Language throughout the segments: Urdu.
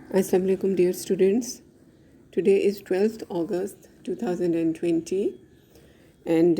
Assalamu alaikum dear students. Today is 12th August 2020 and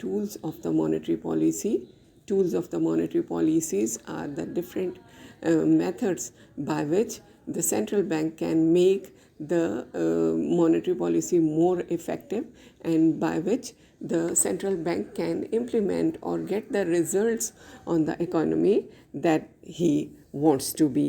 tools of the monetary policy. Tools of the monetary policies are the different methods by which the central bank can make the monetary policy more effective, and by which the central bank can implement or get the results on the economy that he wants to be.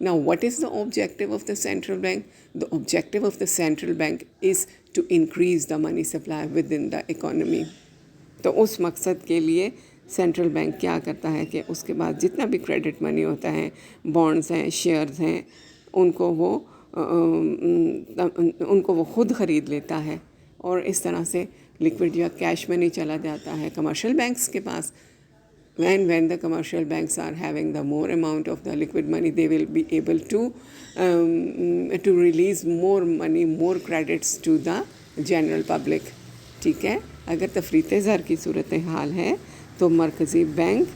now what is the objective of the central bank? The objective of the central bank is to increase the money supply within the economy. تو اس مقصد کے لیے سینٹرل بینک کیا کرتا ہے کہ اس کے بعد جتنا بھی کریڈٹ منی ہوتا ہے، بانڈز ہیں، شیئرز ہیں، ان کو وہ خود خرید لیتا ہے، اور اس طرح سے لکوڈ یا کیش منی چلا جاتا ہے کمرشل بینکس کے پاس. When the commercial banks are having the more amount of the liquid money, they will be able to release more money, more credits to the general public. ٹھیک ہے. اگر تفریط زر کی صورتحال ہے تو مرکزی بینک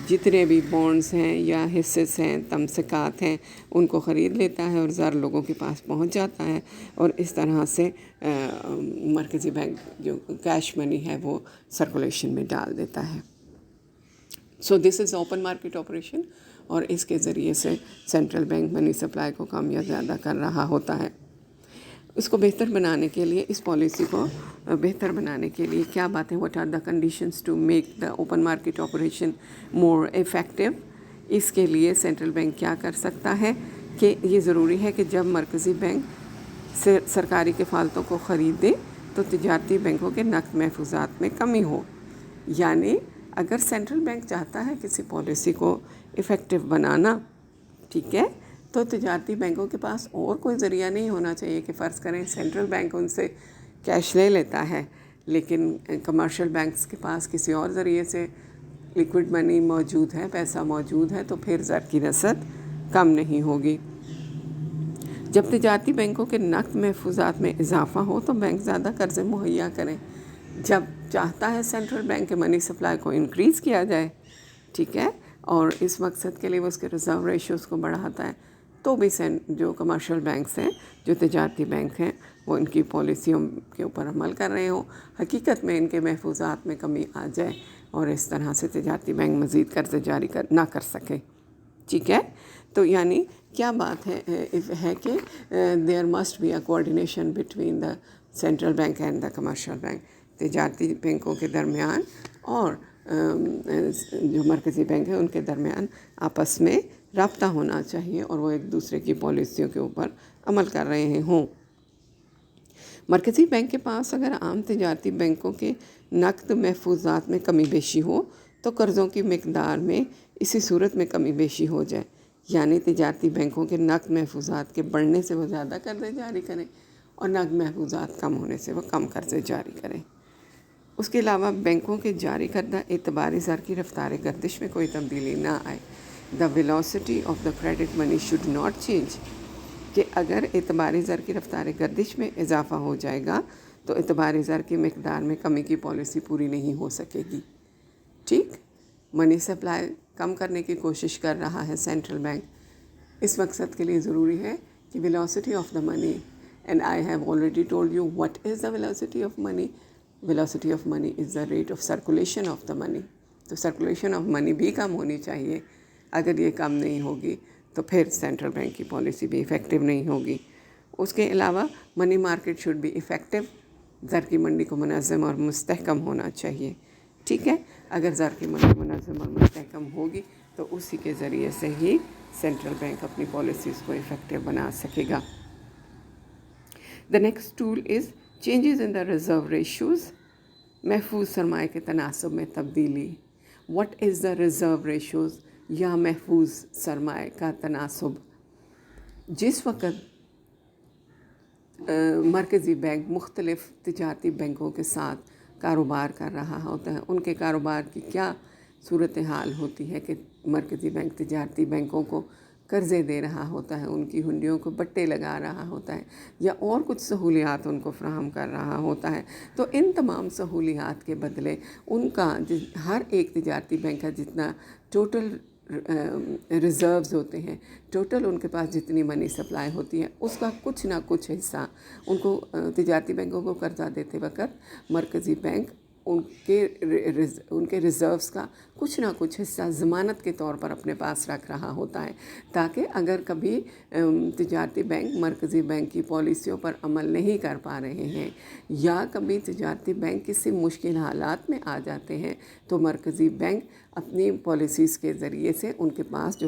جتنے بھی بانڈز ہیں یا حصص ہیں، تمسکات ہیں، ان کو خرید لیتا ہے اور زر لوگوں کے پاس پہنچ جاتا ہے، اور اس طرح سے مرکزی بینک جو کیش منی ہے وہ سرکولیشن میں ڈال دیتا ہے. سو دس از اوپن مارکیٹ آپریشن، اور اس کے ذریعے سے سینٹرل بینک منی سپلائی کو کم یا زیادہ کر رہا ہوتا ہے. اس کو بہتر بنانے کے لیے، اس پالیسی کو بہتر بنانے کے لیے کیا باتیں، what are the conditions to make the open market operation more effective. اس کے لیے سینٹرل بینک کیا کر سکتا ہے کہ یہ ضروری ہے کہ جب مرکزی بینک سرکاری کفالتوں کو خریدے تو تجارتی بینکوں کے نقد محفوظات میں کمی ہو. یعنی اگر سینٹرل بینک چاہتا ہے کسی پالیسی کو افیکٹو بنانا، ٹھیک ہے، تو تجارتی بینکوں کے پاس اور کوئی ذریعہ نہیں ہونا چاہیے کہ فرض کریں سینٹرل بینک ان سے کیش لے لیتا ہے، لیکن کمرشل بینکس کے پاس کسی اور ذریعے سے لیکوڈ منی موجود ہے، پیسہ موجود ہے، تو پھر زر کی رسد کم نہیں ہوگی. جب تجارتی بینکوں کے نقد محفوظات میں اضافہ ہو تو بینک زیادہ قرضے مہیا کریں. جب چاہتا ہے سینٹرل بینک کے منی سپلائی کو انکریز کیا جائے، ٹھیک ہے، اور اس مقصد کے لیے وہ اس کے ریزرو ریشوز کو بڑھاتا ہے، تو بھی جو کمرشل بینکس ہیں، جو تجارتی بینک ہیں، وہ ان کی پالیسیوں کے اوپر عمل کر رہے ہوں، حقیقت میں ان کے محفوظات میں کمی آ جائے اور اس طرح سے تجارتی بینک مزید قرضے جاری نہ کر سکے. ٹھیک ہے. تو یعنی کیا بات ہے کہ there must be a coordination between the central bank and the commercial bank. تجارتی بینکوں کے درمیان اور جو مرکزی بینک ہے ان کے درمیان آپس میں رابطہ ہونا چاہیے، اور وہ ایک دوسرے کی پالیسیوں کے اوپر عمل کر رہے ہوں. مرکزی بینک کے پاس اگر عام تجارتی بینکوں کے نقد محفوظات میں کمی بیشی ہو تو قرضوں کی مقدار میں اسی صورت میں کمی بیشی ہو جائے. یعنی تجارتی بینکوں کے نقد محفوظات کے بڑھنے سے وہ زیادہ قرضے جاری کریں اور نقد محفوظات کم ہونے سے وہ کم قرضے جاری کریں. اس کے علاوہ بینکوں کے جاری کردہ اعتباری زر کی رفتار گردش میں کوئی تبدیلی نہ آئے. The velocity of the credit money should not change. کہ اگر اعتباری زر کی رفتار گردش میں اضافہ ہو جائے گا تو اعتباری زر کی مقدار میں کمی کی پالیسی پوری نہیں ہو سکے گی. ٹھیک. منی سپلائی کم کرنے کی کوشش کر رہا ہے سینٹرل بینک. اس مقصد کے لیے ضروری ہے کہ velocity of the money, and I have already told you what is the velocity of money. Velocity of money is the rate of circulation of the money. تو سرکولیشن آف منی بھی کم ہونی چاہیے. اگر یہ کم نہیں ہوگی تو پھر سینٹرل بینک کی پالیسی بھی افیکٹو نہیں ہوگی. اس کے علاوہ money market should be effective. زر کی منڈی کو منظم اور مستحکم ہونا چاہیے. ٹھیک ہے. اگر زر کی منڈی منظم اور مستحکم ہوگی تو اسی کے ذریعے سے ہی سینٹرل بینک اپنی پالیسیز کو افیکٹو بنا سکے گا. The next tool is changes in the reserve ratios. محفوظ سرمایہ کے تناسب میں تبدیلی. What is the reserve ratios یا محفوظ سرمایہ کا تناسب؟ جس وقت مرکزی بینک مختلف تجارتی بینکوں کے ساتھ کاروبار کر رہا ہوتا ہے، ان کے کاروبار کی کیا صورتحال ہوتی ہے کہ مرکزی بینک تجارتی بینکوں کو قرضے دے رہا ہوتا ہے، ان کی ہنڈیوں کو بٹے لگا رہا ہوتا ہے، یا اور کچھ سہولیات ان کو فراہم کر رہا ہوتا ہے. تو ان تمام سہولیات کے بدلے ان کا ہر ایک تجارتی بینک کا جتنا ٹوٹل ریزروز ہوتے ہیں، ٹوٹل ان کے پاس جتنی منی سپلائی ہوتی ہے، اس کا کچھ نہ کچھ حصہ ان کو تجارتی بینکوں کو قرضہ دیتے وقت مرکزی بینک ان کے ریزروز کا کچھ نہ کچھ حصہ ضمانت کے طور پر اپنے پاس رکھ رہا ہوتا ہے، تاکہ اگر کبھی تجارتی بینک مرکزی بینک کی پالیسیوں پر عمل نہیں کر پا رہے ہیں یا کبھی تجارتی بینک کسی مشکل حالات میں آ جاتے ہیں تو مرکزی بینک اپنی پالیسیز کے ذریعے سے ان کے پاس جو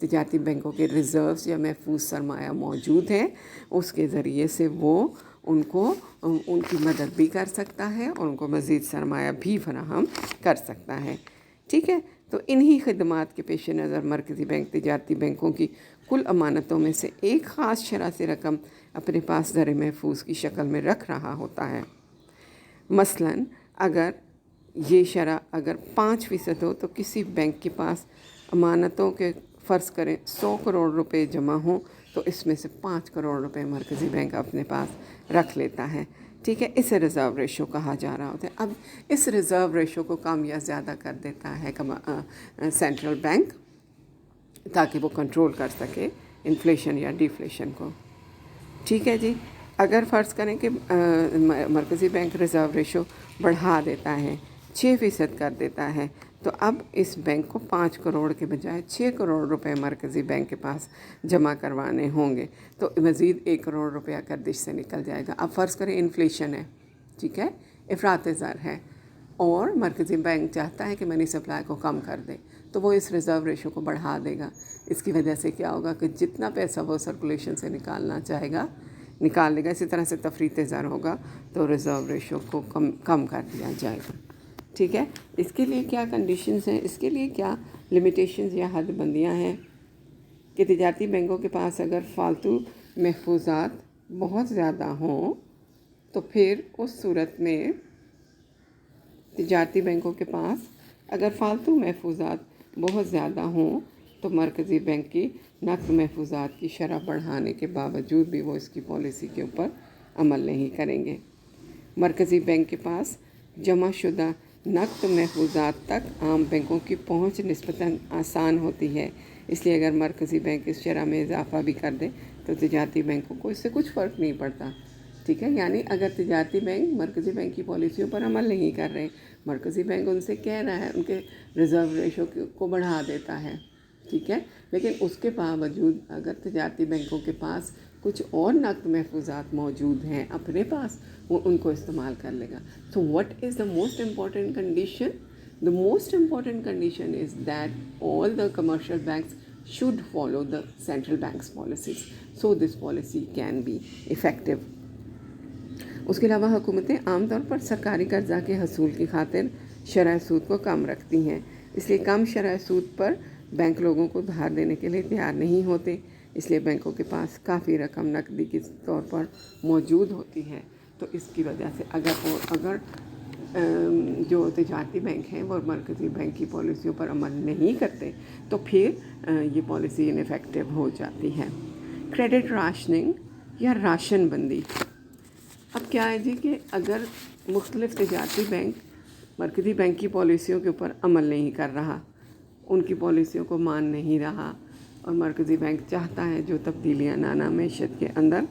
تجارتی بینکوں کے ریزروز یا محفوظ سرمایہ موجود ہیں اس کے ذریعے سے وہ ان کو ان کی مدد بھی کر سکتا ہے اور ان کو مزید سرمایہ بھی فراہم کر سکتا ہے. ٹھیک ہے. تو انہی خدمات کے پیش نظر مرکزی بینک تجارتی بینکوں کی کل امانتوں میں سے ایک خاص شرح سے رقم اپنے پاس زر محفوظ کی شکل میں رکھ رہا ہوتا ہے. مثلاً اگر یہ شرح اگر 5% ہو تو کسی بینک کے پاس امانتوں کے فرض کریں 100 کروڑ روپے جمع ہوں تو اس میں سے 5 کروڑ روپے مرکزی بینک اپنے پاس رکھ لیتا ہے. ٹھیک ہے. اسے ریزرو ریشو کہا جا رہا ہوتا ہے. اب اس ریزرو ریشو کو کم یا زیادہ کر دیتا ہے سینٹرل بینک تاکہ وہ کنٹرول کر سکے انفلیشن یا ڈیفلیشن کو. ٹھیک ہے جی. اگر فرض کریں کہ مرکزی بینک ریزرو ریشو بڑھا دیتا ہے 6% کر دیتا ہے تو اب اس بینک کو 5 کروڑ کے بجائے 6 کروڑ روپے مرکزی بینک کے پاس جمع کروانے ہوں گے تو مزید 1 کروڑ روپیہ گردش سے نکل جائے گا. اب فرض کریں انفلیشن ہے. ٹھیک ہے. افراط زر ہے اور مرکزی بینک چاہتا ہے کہ منی سپلائی کو کم کر دے تو وہ اس ریزرو ریشو کو بڑھا دے گا. اس کی وجہ سے کیا ہوگا کہ جتنا پیسہ وہ سرکولیشن سے نکالنا چاہے گا نکال لے گا. اسی طرح سے تفریط زر ہوگا تو ریزرو ریشو کو کم کر دیا جائے گا. ٹھیک ہے. اس کے لیے کیا کنڈیشنز ہیں, اس کے لیے کیا لمیٹیشنز یا حد بندیاں ہیں کہ تجارتی بینکوں کے پاس اگر فالتو محفوظات بہت زیادہ ہوں تو پھر اس صورت میں تجارتی بینکوں کے پاس اگر فالتو محفوظات بہت زیادہ ہوں تو مرکزی بینک کی نقد محفوظات کی شرح بڑھانے کے باوجود بھی وہ اس کی پالیسی کے اوپر عمل نہیں کریں گے. مرکزی بینک کے پاس جمع شدہ نقد محفوظات تک عام بینکوں کی پہنچ نسبتاً آسان ہوتی ہے. اس لیے اگر مرکزی بینک اس شرح میں اضافہ بھی کر دے تو تجارتی بینکوں کو اس سے کچھ فرق نہیں پڑتا. ٹھیک ہے. یعنی اگر تجارتی بینک مرکزی بینک کی پالیسیوں پر عمل نہیں کر رہے, مرکزی بینک ان سے کہہ رہا ہے, ان کے ریزرو ریشو کو بڑھا دیتا ہے. ٹھیک ہے. لیکن اس کے باوجود اگر تجارتی بینکوں کے پاس کچھ اور نقد محفوظات موجود ہیں اپنے پاس, وہ ان کو استعمال کر لے گا. So what is the most important condition? The most important condition is that all the commercial banks should follow the central bank's policies. So this policy can be effective. اس کے علاوہ حکومتیں عام طور پر سرکاری قرضہ کے حصول کی خاطر شرح سود کو کم رکھتی ہیں. اس لیے کم شرح سود پر بینک لوگوں کو ادھار دینے کے لیے تیار نہیں ہوتے. اس لیے بینکوں کے پاس کافی رقم نقدی کے طور پر موجود ہوتی ہے. تو اس کی وجہ سے اگر جو تجارتی بینک ہیں وہ مرکزی بینک کی پالیسیوں پر عمل نہیں کرتے تو پھر یہ پالیسی انیفیکٹو ہو جاتی ہے. کریڈٹ راشننگ یا راشن بندی. اب کیا ہے جی کہ اگر مختلف تجارتی بینک مرکزی بینک کی پالیسیوں کے اوپر عمل نہیں کر رہا, ان کی پالیسیوں کو مان نہیں رہا اور مرکزی بینک چاہتا ہے جو تبدیلیاں لانا معیشت کے اندر,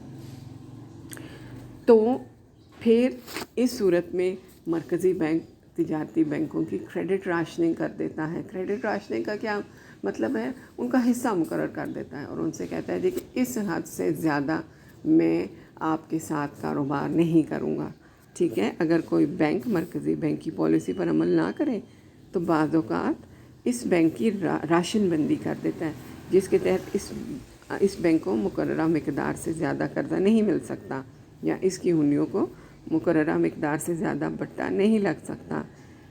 تو پھر اس صورت میں مرکزی بینک تجارتی بینکوں کی کریڈٹ راشننگ کر دیتا ہے. کریڈٹ راشننگ کا کیا مطلب ہے؟ ان کا حصہ مقرر کر دیتا ہے اور ان سے کہتا ہے جی کہ اس حد سے زیادہ میں آپ کے ساتھ کاروبار نہیں کروں گا. ٹھیک ہے. اگر کوئی بینک مرکزی بینک کی پالیسی پر عمل نہ کرے تو بعض اوقات اس بینک کی راشن بندی کر دیتا ہے, جس کے تحت اس بینک کو مقررہ مقدار سے زیادہ قرضہ نہیں مل سکتا یا اس کی ہنڈیوں کو مقررہ مقدار سے زیادہ بٹا نہیں لگ سکتا.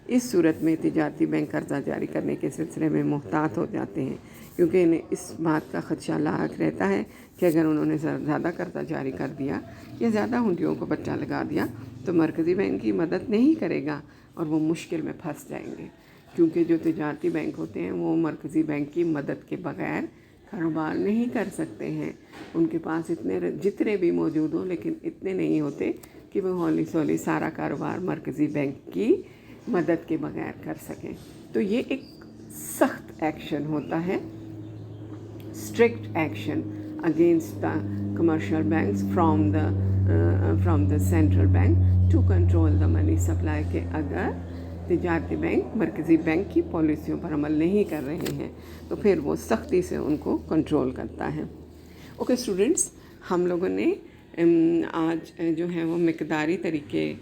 اس صورت میں تجارتی بینک قرضہ جاری کرنے کے سلسلے میں محتاط ہو جاتے ہیں کیونکہ انہیں اس بات کا خدشہ لاحق رہتا ہے کہ اگر انہوں نے زیادہ قرضہ جاری کر دیا یا زیادہ ہنڈیوں کو بٹا لگا دیا تو مرکزی بینک کی مدد نہیں کرے گا اور وہ مشکل میں پھنس جائیں گے. کیونکہ جو تجارتی بینک ہوتے ہیں وہ مرکزی بینک کی مدد کے بغیر کاروبار نہیں کر سکتے ہیں. ان کے پاس جتنے بھی موجود ہوں لیکن اتنے نہیں ہوتے کہ وہ ہولی سولی سارا کاروبار مرکزی بینک کی مدد کے بغیر کر سکیں. تو یہ ایک سخت ایکشن ہوتا ہے, strict action against the commercial banks from the central bank to control the money supply. کے اگر تجارتی بینک مرکزی بینک کی پالیسیوں پر عمل نہیں کر رہے ہیں تو پھر وہ سختی سے ان کو کنٹرول کرتا ہے. اوکے اسٹوڈنٹس, ہم لوگوں نے آج جو ہے وہ مقداری طریقے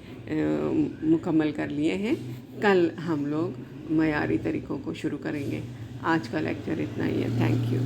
مکمل کر لیے ہیں. کل ہم لوگ معیاری طریقوں کو شروع کریں گے. آج کا لیکچر اتنا ہی ہے. Thank you.